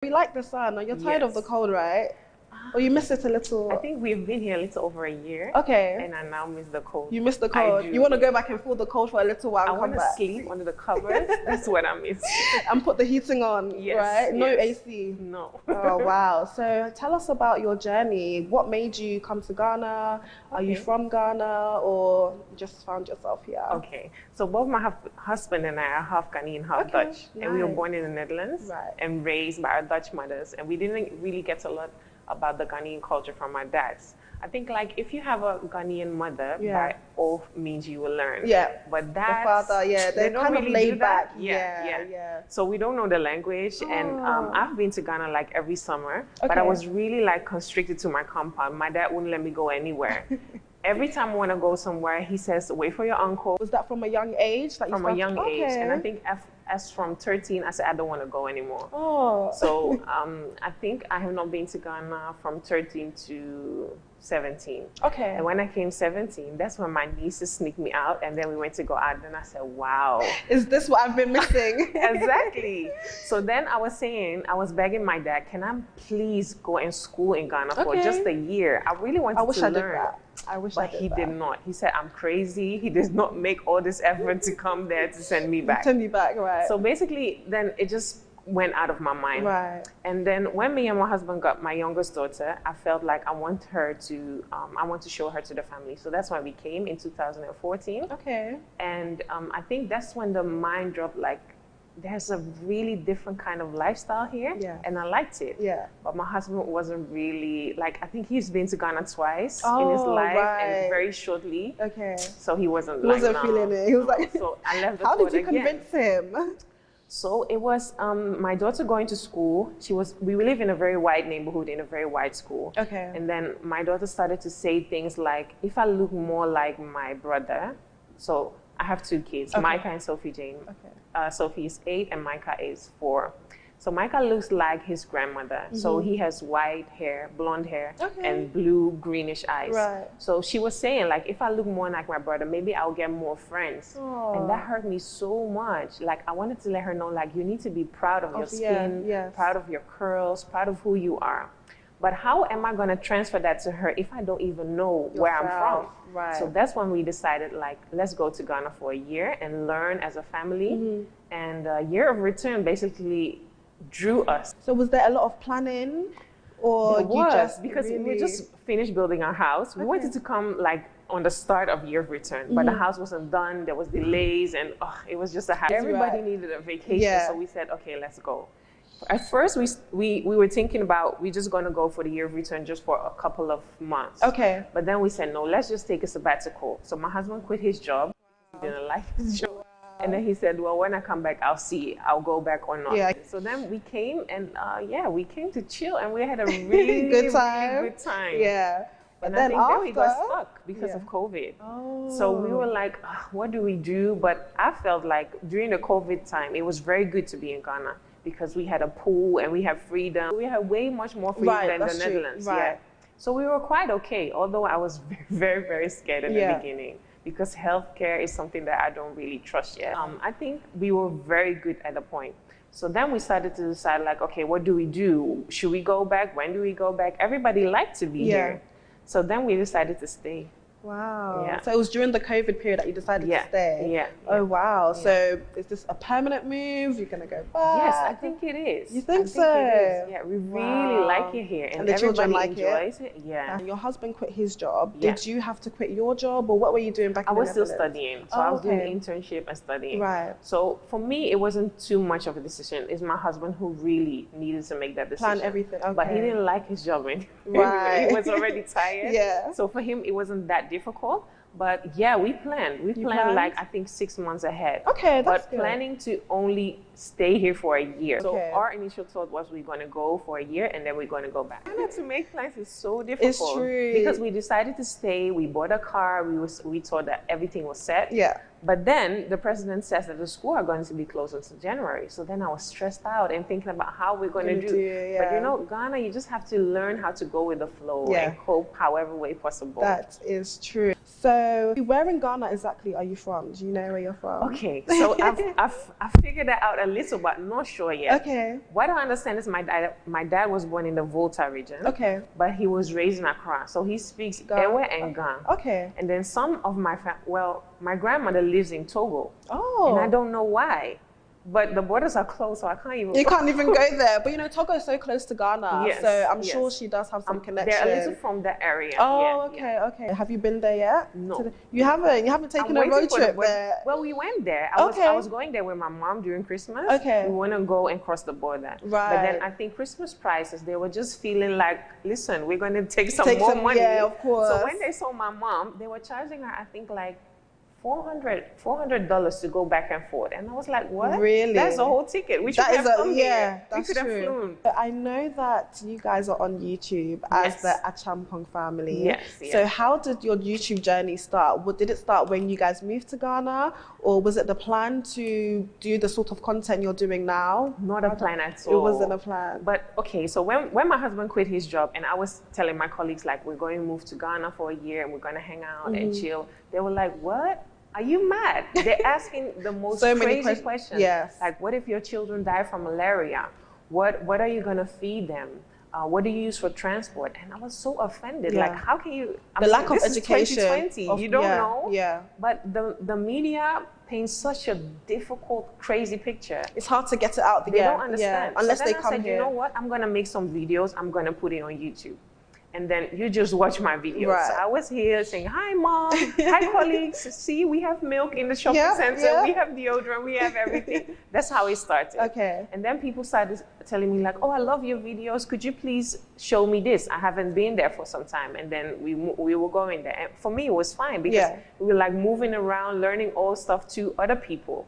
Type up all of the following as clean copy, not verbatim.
You like the sun, or you're tired of the Yes. cold, right? Or you miss it a little? I think we've been here a little over a year. Okay. And I now miss the cold. You miss the I cold. do. You want to go back and feel the cold for a little while I and come want to back. sleep under the covers. That's what I miss. And put the heating on, Yes, right? No yes. AC. No. Oh, wow. So tell us about your journey. What made you come to Ghana? Are you from Ghana, or you just found yourself here? Okay. So both my husband and I are half Ghanaian, half Dutch. And we were born in the Netherlands and raised by our Dutch mothers. And we didn't really get a lot about the Ghanaian culture from our dads. I think like if you have a Ghanaian mother, by all means you will learn. Yeah. But dads, the father, they don't kind really of laid back. Yeah. So we don't know the language, and I've been to Ghana like every summer, but I was really like constricted to my compound. My dad wouldn't let me go anywhere. Every time I want to go somewhere, he says, wait for your uncle. Was that from a young age? That From a young age. And I think as from 13, I said, I don't want to go anymore. Oh. So I think I have not been to Ghana from 13 to 17. Okay. And when I came 17, that's when my nieces sneaked me out, and then we went to go out, and I said, wow. Is this what I've been missing? Exactly. So then I was begging my dad, can I please go in school in Ghana for just a year? I really wanted to learn. I wish I did that. But he did not. He said, I'm crazy. He did not make all this effort to come there to send me back. Send me back, right. So basically, then it just went out of my mind. Right. And then when me and my husband got my youngest daughter, I felt like I want to show her to the family. So that's why we came in 2014. Okay. And I think that's when the mind dropped, like, there's a really different kind of lifestyle here, and I liked it. Yeah. But my husband wasn't really, like, I think he's been to Ghana twice in his life, and very shortly. Okay. So he wasn't feeling it. He was like, so I left the how did you again. convince him? So it was my daughter going to school. We live in a very wide neighborhood in a very wide school. Okay. And then my daughter started to say things like, if I look more like my brother, so I have two kids, Micah and Sophie Jane. Okay. Sophie is 8 and Micah is 4. So Micah looks like his grandmother. So he has white hair, blonde hair, and blue greenish eyes. Right. So she was saying, like, if I look more like my brother, maybe I'll get more friends. And that hurt me so much. Like, I wanted to let her know, like, you need to be proud of your skin, proud of your curls, proud of who you are. But how am I going to transfer that to her if I don't even know where I'm from? Right. So that's when we decided, like, let's go to Ghana for a year and learn as a family. And a year of return basically drew us. So was there a lot of planning, or because we just finished building our house. We wanted to come like on the start of year of return, but the house wasn't done. There was delays, and it was just a hassle. Everybody needed a vacation, so we said, okay, let's go. At first, we were thinking about we're just going to go for the year of return just for a couple of months. Okay. But then we said, no, let's just take a sabbatical. So my husband quit his job. He didn't like his job. And then he said, well, when I come back, I'll go back or not. Yeah. So then we came, and we came to chill, and we had a really good time. Really good time. Yeah. But then after, we got stuck because of COVID. So we were like, what do we do? But I felt like during the COVID time, it was very good to be in Ghana because we had a pool and we had freedom. We had way much more freedom than the Netherlands. Yeah. So we were quite okay, although I was very, very scared in the beginning, because healthcare is something that I don't really trust yet. I think we were very good at the point. So then we started to decide, like, okay, what do we do? Should we go back? When do we go back? Everybody liked to be here. So then we decided to stay. Wow. Yeah. So it was during the COVID period that you decided to stay? Yeah. Oh, wow. Yeah. So is this a permanent move? You're going to go back? Yes, I think it is. You think so? It is. Yeah, we really like it here. And the children like enjoys it. Yeah. Your husband quit his job. Did you have to quit your job, or what were you doing back in the Netherlands? I was still studying. So I was doing an internship and studying. Right. So for me, it wasn't too much of a decision. It's my husband who really needed to make that decision. Plan everything. Okay. But he didn't like his job anyway. Right. He was already tired. Yeah. So for him, it wasn't that difficult. But yeah, we planned. We planned like, I think 6 months ahead. Okay, that's good. But planning to only stay here for a year. So our initial thought was we're going to go for a year and then we're going to go back. To make plans is so difficult. It's true. Because we decided to stay. We bought a car. We thought that everything was set. Yeah. But then the president says that the school are going to be closed until January. So then I was stressed out and thinking about how we're going to do. But you know, Ghana, you just have to learn how to go with the flow and cope however way possible. That is true. So where in Ghana exactly are you from? Do you know where you're from? Okay, so I've figured that out a little, but not sure yet. Okay. What I understand is my dad was born in the Volta region. Okay. But he was raised in Accra, so he speaks Ewe and Gan. Okay. And then some of my my grandmother lives in Togo. Oh. And I don't know why. But the borders are closed, so I can't even... You can't even go there. But you know, Togo is so close to Ghana, so I'm sure she does have some connection. They're a little from that area. Oh, okay. Have you been there yet? No. You haven't? You haven't taken a road trip there? Well, we went there. I was going there with my mom during Christmas. Okay. We want to go and cross the border. Right. But then I think Christmas prices, they were just feeling like, listen, we're going to take some more money. Yeah, of course. So when they saw my mom, they were charging her, I think, like, $400 to go back and forth, and I was like, "What? Really? That's a whole ticket. We should have come here. That's we could have flown." I know that you guys are on YouTube as the Acheampong family. Yes. So how did your YouTube journey start? Did it start when you guys moved to Ghana, or was it the plan to do the sort of content you're doing now? Not a plan at all. It wasn't a plan. But okay, so when my husband quit his job, and I was telling my colleagues like, we're going to move to Ghana for a year and we're going to hang out and chill, they were like, "What? Are you mad?" They're asking the most crazy questions. Yes. Like, what if your children die from malaria? What are you going to feed them? What do you use for transport? And I was so offended. Yeah. Like, how can you... The lack of education. 2020. You don't know. Yeah. But the media paints such a difficult, crazy picture. It's hard to get it out. They don't understand. Yeah. Unless so they then come I said, here. you know what? I'm going to make some videos. I'm going to put it on YouTube. And then you just watch my videos. Right. So I was here saying, "Hi, Mom. Hi, colleagues. See, we have milk in the shopping center. We have deodorant. We have everything." That's how it started. Okay. And then people started telling me like, "Oh, I love your videos. Could you please show me this? I haven't been there for some time." And then we were going there. And for me, it was fine because we were like moving around, learning all stuff to other people.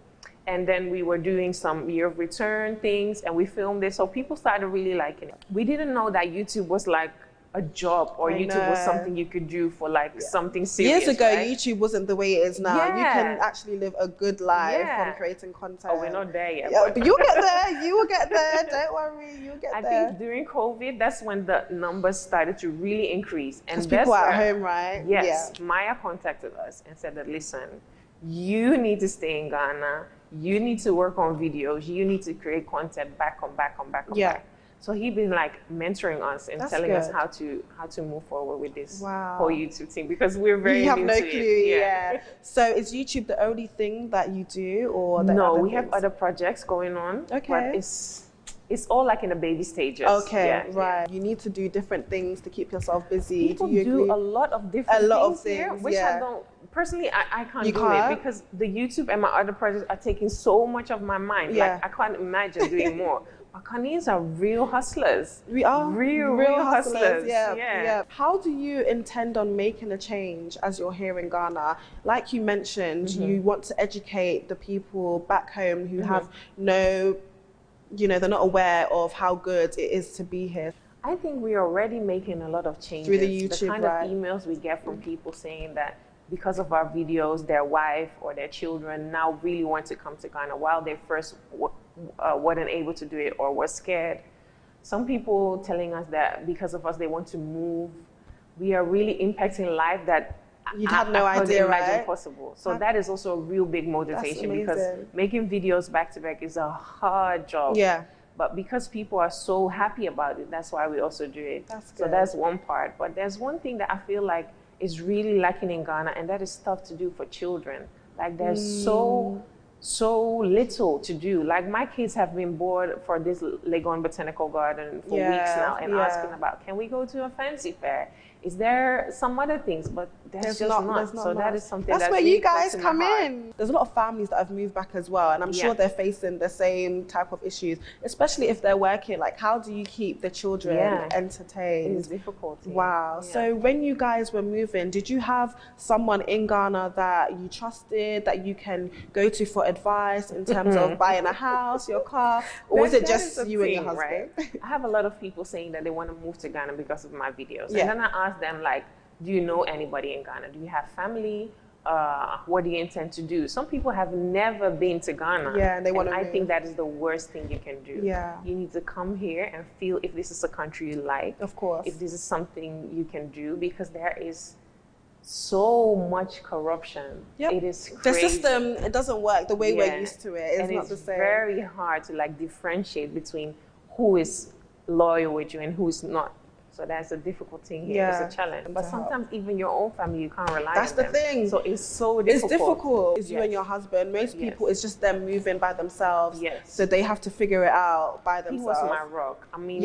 And then we were doing some year of return things, and we filmed it. So people started really liking it. We didn't know that YouTube was like a job, or YouTube was something you could do for like something serious. Years ago, YouTube wasn't the way it is now. You can actually live a good life from creating content. Oh, we're not there yet. But you'll get there. You will get there. Don't worry. You'll get there. I think during COVID, that's when the numbers started to really increase. And people are at home, right? Yes. Yeah. Maya contacted us and said that, listen, you need to stay in Ghana. You need to work on videos. You need to create content back. So he's been like mentoring us and telling us how to move forward with this whole YouTube thing, because we're very new to it. You have no clue. Yeah. So is YouTube the only thing that you do, or no? We have other projects going on. Okay. But it's all like in the baby stages. Okay. Right. You need to do different things to keep yourself busy. People do a lot of different things here, which I don't. Personally, I can't do it because the YouTube and my other projects are taking so much of my mind. Like, I can't imagine doing more. Ghanaians are real hustlers. We are real hustlers. Yeah. How do you intend on making a change as you're here in Ghana? Like you mentioned, you want to educate the people back home who have no, they're not aware of how good it is to be here. I think we're already making a lot of changes. Through the YouTube, the kind of emails we get from people saying that because of our videos, their wife or their children now really want to come to Ghana while they first weren't able to do it or were scared. Some people telling us that because of us, they want to move. We are really impacting life that you'd have no idea, imagine possible. So that is also a real big motivation, because making videos back to back is a hard job. Yeah. But because people are so happy about it, that's why we also do it. That's good. So that's one part. But there's one thing that I feel like is really lacking in Ghana, and that is stuff to do for children. Like there's so little to do. Like my kids have been bored for this Legon Botanical Garden for weeks now, and asking about, can we go to a fancy fair? Is there some other things? But there's just not. So that is something that's where you guys come in. There's a lot of families that have moved back as well, and I'm sure they're facing the same type of issues, especially if they're working. Like, how do you keep the children entertained? It's difficult. Wow. So when you guys were moving, did you have someone in Ghana that you trusted, that you can go to for advice in terms of buying a house, your car, or was it just you and your husband? Right? I have a lot of people saying that they want to move to Ghana because of my videos, and then I ask them, like, do you know anybody in Ghana? Do you have family? what do you intend to do? Some people have never been to Ghana. Yeah, and they want to I move. think that is the worst thing you can do. Yeah. You need to come here and feel if this is a country you like. Of course. If this is something you can do, because there is so much corruption. Yep. It is crazy. The system, it doesn't work the way we're used to it. It's not the same. It's very hard to like differentiate between who is loyal with you and who is not. So that's a difficult thing here. Yeah. It's a challenge. But sometimes even your own family, you can't rely on them. That's the thing. So it's so difficult. It's difficult. It's you and your husband. Most people, it's just them moving by themselves. Yes. So they have to figure it out by themselves. He was my rock. I mean,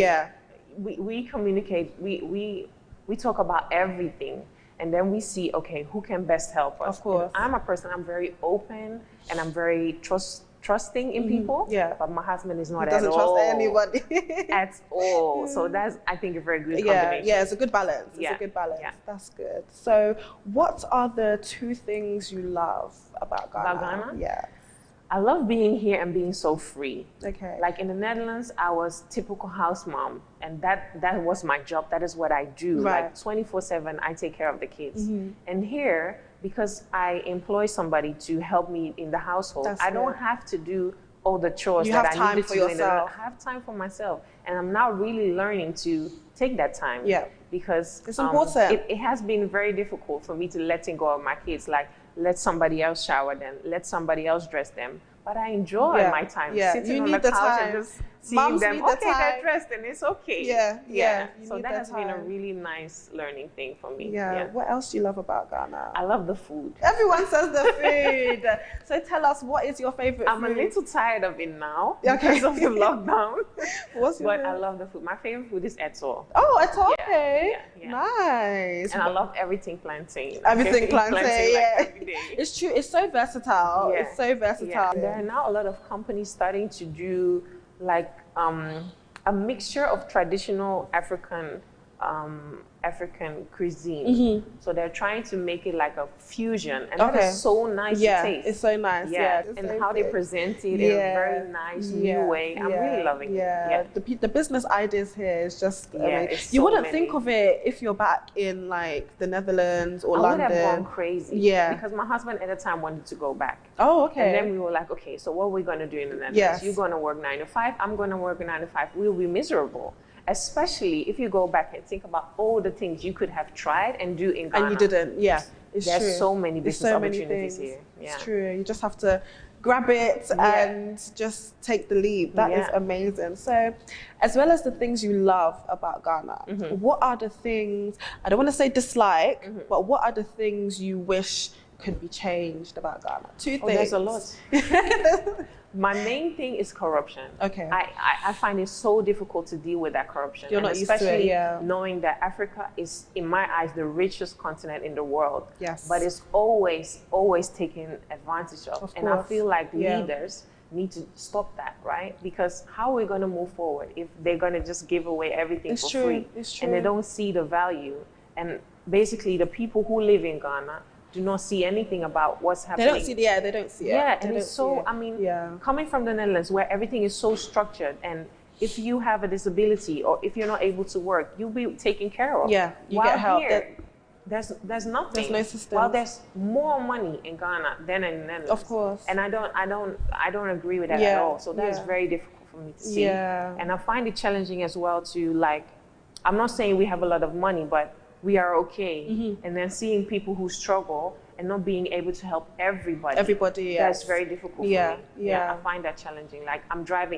we communicate. We talk about everything. And then we see, okay, who can best help us? Of course. And I'm a person, I'm very open and I'm very trusting in people. Yeah. But my husband is not at all. He doesn't trust anybody. At all. So that's, I think, a very good combination. Yeah, it's a good balance. It's a good balance. Yeah. That's good. So what are the 2 things you love about Ghana? About Ghana? Yeah. I love being here and being so free. Okay. Like in the Netherlands, I was typical house mom, and that was my job. That is what I do. Right. Like 24/7, I take care of the kids. And here, because I employ somebody to help me in the household, I don't have to do all the chores that I needed to do. I have time for myself, and I'm now really learning to take that time. Yeah. Because it's important. It has been very difficult for me to letting go of my kids. Like, let somebody else shower them, let somebody else dress them. But I enjoy my time sitting on the couch and just seeing them. Okay, they're dressed and it's okay. Yeah. So that has been a really nice learning thing for me. Yeah. What else do you love about Ghana? I love the food. Everyone says the food. So tell us, what is your favorite food? I'm a little tired of it now because of the lockdown. What's your favorite? I love the food. My favorite food is eto. Oh, eto, okay. Nice. And I love everything plantain. Everything plantain, like, every day. It's true. It's so versatile. Yeah. It's so versatile. There are now a lot of companies starting to do like a mixture of traditional African cuisine. So they're trying to make it like a fusion, and that is so nice to taste. It's so nice. Yeah, and how they present it in a very nice new way. I'm really loving it. The business ideas here is just amazing. So you wouldn't think of it if you're back in like the Netherlands or London. I would have gone crazy. Yeah, because my husband at the time wanted to go back. Oh, okay. And then we were like, okay, so what are we going to do in the Netherlands? Yes. You're going to work 9 to 5. I'm going to work 9 to 5. We'll be miserable. Especially if you go back and think about all the things you could have tried and do in Ghana. And you didn't, It's true. There's so many business opportunities here. Yeah. It's true. You just have to grab it and just take the leap. That is amazing. So, as well as the things you love about Ghana, what are the things, I don't want to say dislike, but what are the things you wish could be changed about Ghana? 2 things. There's a lot. My main thing is corruption. Okay. I find it so difficult to deal with that corruption. You're not used to it, especially knowing that Africa is, in my eyes, the richest continent in the world. Yes. But it's always taken advantage of. And I feel like leaders need to stop that, right? Because how are we going to move forward if they're going to just give away everything for free? It's true. And they don't see the value. And basically, the people who live in Ghana do not see anything about what's happening. They don't see it. Yeah, and it's so, coming from the Netherlands where everything is so structured, and if you have a disability or if you're not able to work, you'll be taken care of. Yeah, you get help. Here, there's nothing. There's no system. Well, there's more money in Ghana than in the Netherlands. Of course. And I don't agree with that at all. So that's very difficult for me to see. Yeah. And I find it challenging as well to like, I'm not saying we have a lot of money, but we are okay. And then seeing people who struggle and not being able to help everybody. That's very difficult for me. I find that challenging. Like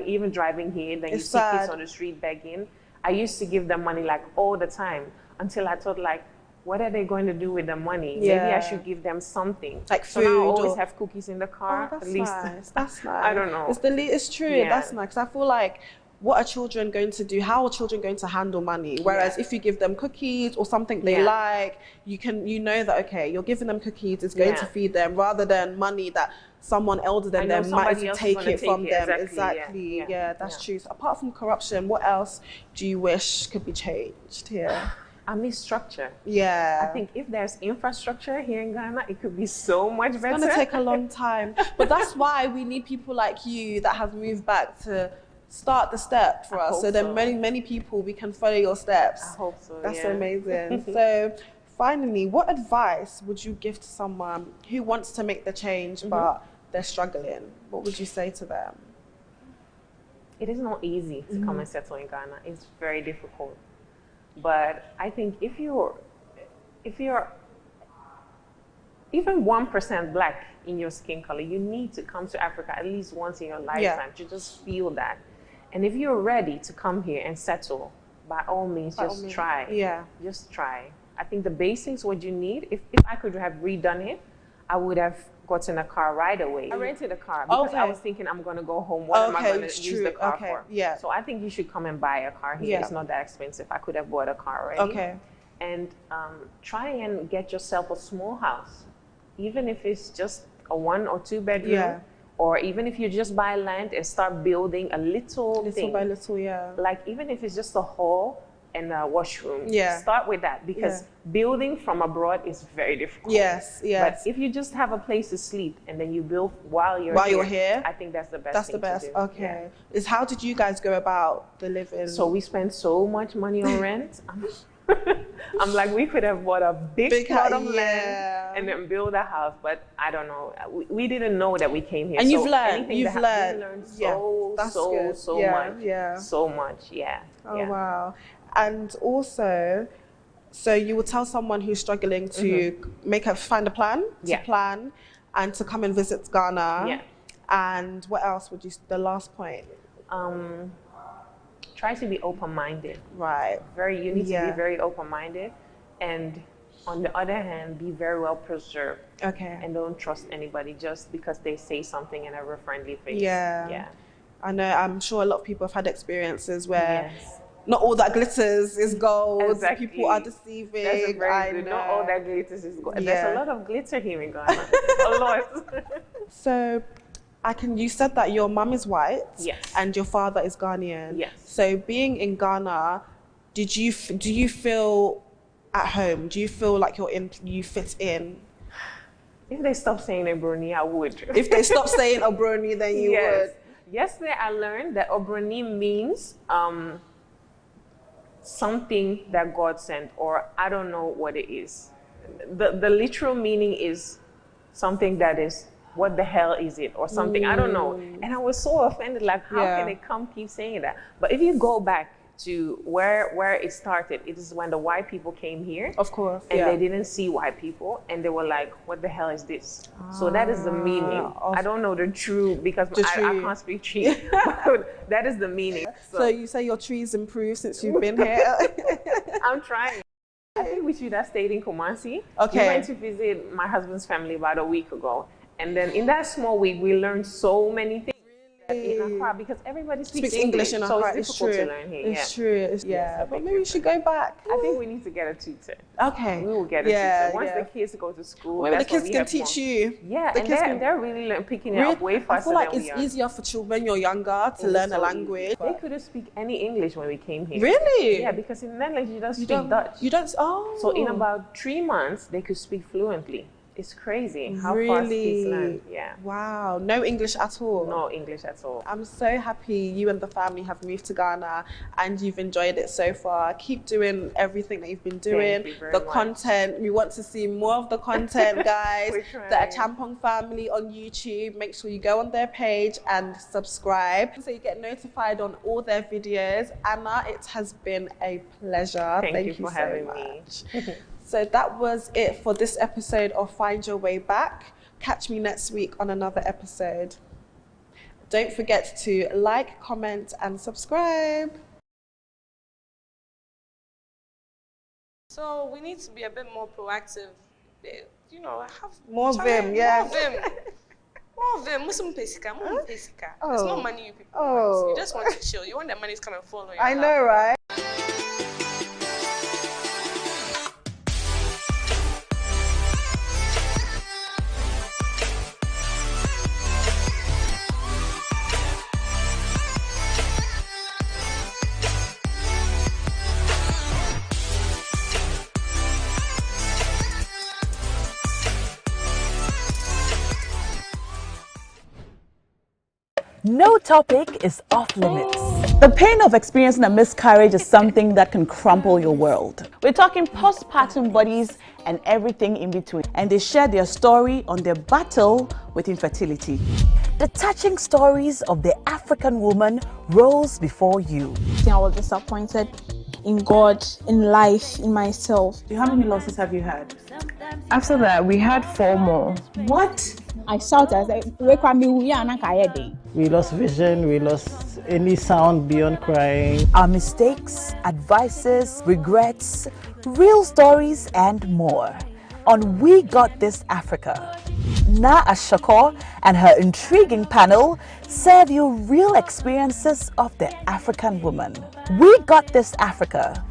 even driving here, then you see kids on the street begging. I used to give them money like all the time until I thought like, what are they going to do with the money? Maybe I should give them something. Like food. So now I always have cookies in the car. Oh, that's at least. Nice. That's nice. I don't know. It's true. Yeah. That's nice. I feel like, what are children going to do? How are children going to handle money? Whereas if you give them cookies or something they like, you know that, okay, you're giving them cookies, it's going to feed them, rather than money that someone elder than them might take it from them. Exactly. Yeah, that's true. So apart from corruption, what else do you wish could be changed here? I miss structure. Yeah. I think if there's infrastructure here in Ghana, it could be so much better. It's going to take a long time. But that's why we need people like you that have moved back to start the step for us. So then many people, we can follow your steps. I hope so. That's amazing. So finally, what advice would you give to someone who wants to make the change but they're struggling? What would you say to them? It is not easy to come and settle in Ghana. It's very difficult. But I think if you're even 1% black in your skin color, you need to come to Africa at least once in your lifetime to just feel that. And if you're ready to come here and settle, by all means, just try. Yeah. Just try. I think the basics, what you need, if I could have redone it, I would have gotten a car right away. I rented a car because I was thinking I'm going to go home. What am I going to use the car for? Yeah. So I think you should come and buy a car here. It's not that expensive. I could have bought a car already. Okay. And try and get yourself a small house, even if it's just a 1 or 2 bedroom. Yeah. Or even if you just buy land and start building a little thing. By little, yeah. Like even if it's just a hall and a washroom. Yeah. Start with that, because building from abroad is very difficult. Yes, yes. But if you just have a place to sleep and then you build while you're here, I think that's the best That's thing the best. to do. Okay. Is how did you guys go about the living? So we spent so much money on rent. I'm like, we could have bought a big plot of land and then build a house, but I don't know. We didn't know that we came here. And so you've learned. We learned so much. Yeah. So much, yeah. Oh, wow. And also, so you would tell someone who's struggling to find a plan, to plan, and to come and visit Ghana. Yeah. And what else would you, the last point? Try to be open-minded. Right. You need to be very open-minded, and on the other hand, be very well preserved. Okay. And don't trust anybody just because they say something in a friendly face. Yeah. Yeah. I know. I'm sure a lot of people have had experiences where not all that glitters is gold. Exactly. People are deceiving. That's very good. Not all that glitters is gold. There's a lot of glitter here in Ghana. A lot. So, you said that your mum is white, and your father is Ghanaian. Yes. So being in Ghana, do you feel at home? Do you feel like you fit in? If they stop saying Obroni, I would. If they stop saying Obroni, then you would. Yesterday I learned that Obroni means something that God sent, or I don't know what it is. The literal meaning is something that is, what the hell is it, or something, I don't know. And I was so offended, like, how can they keep saying that? But if you go back to where it started, it is when the white people came here. Of course. And they didn't see white people, and they were like, what the hell is this? So that is the meaning. I don't know the true, because I can't speak tree, but that is the meaning. So you say your tree's improved since you've been here? I'm trying. I think we should have stayed in Kumasi. Okay. We went to visit my husband's family about a week ago. And then in that small week, we learned so many things in Accra, because everybody speaks English in Accra. So it's difficult to learn here. It's true. But maybe we should go back. I think we need to get a tutor. Okay. We will get a tutor. Once the kids go to school, maybe the kids can teach you. Yeah, and they're really picking it up way faster than we are. I feel like it's easier for children when you're younger to learn a language. They couldn't speak any English when we came here. Really? Yeah, because in the Netherlands you don't speak Dutch. You don't? So in about 3 months, they could speak fluently. It's crazy how fast kids learn. Yeah. Wow. No English at all? No English at all. I'm so happy you and the family have moved to Ghana and you've enjoyed it so far. Keep doing everything that you've been doing. Thank you very much. Content. We want to see more of the content, guys. The Acheampong family on YouTube. Make sure you go on their page and subscribe so you get notified on all their videos. Anna, it has been a pleasure. Thank you for having me. So that was it for this episode of Find Your Way Back. Catch me next week on another episode. Don't forget to like, comment, and subscribe. So we need to be a bit more proactive. You know, have more vim, yeah. More vim. More vim. Musum pesika, more pesika. It's not money you people want. You just want to chill. You want the money's kind of follow you. I know, right? No topic is off limits. The pain of experiencing a miscarriage is something that can crumple your world. We're talking postpartum bodies and everything in between. And they share their story on their battle with infertility. The touching stories of the African woman rolls before you. I was disappointed in God, in life, in myself. How many losses have you had? After that, we had 4 more. What? I shouted, I said, we lost vision, we lost any sound beyond crying. Our mistakes, advices, regrets, real stories and more on We Got This Africa. Anna Acheampong and her intriguing panel serve you real experiences of the African woman. We Got This Africa.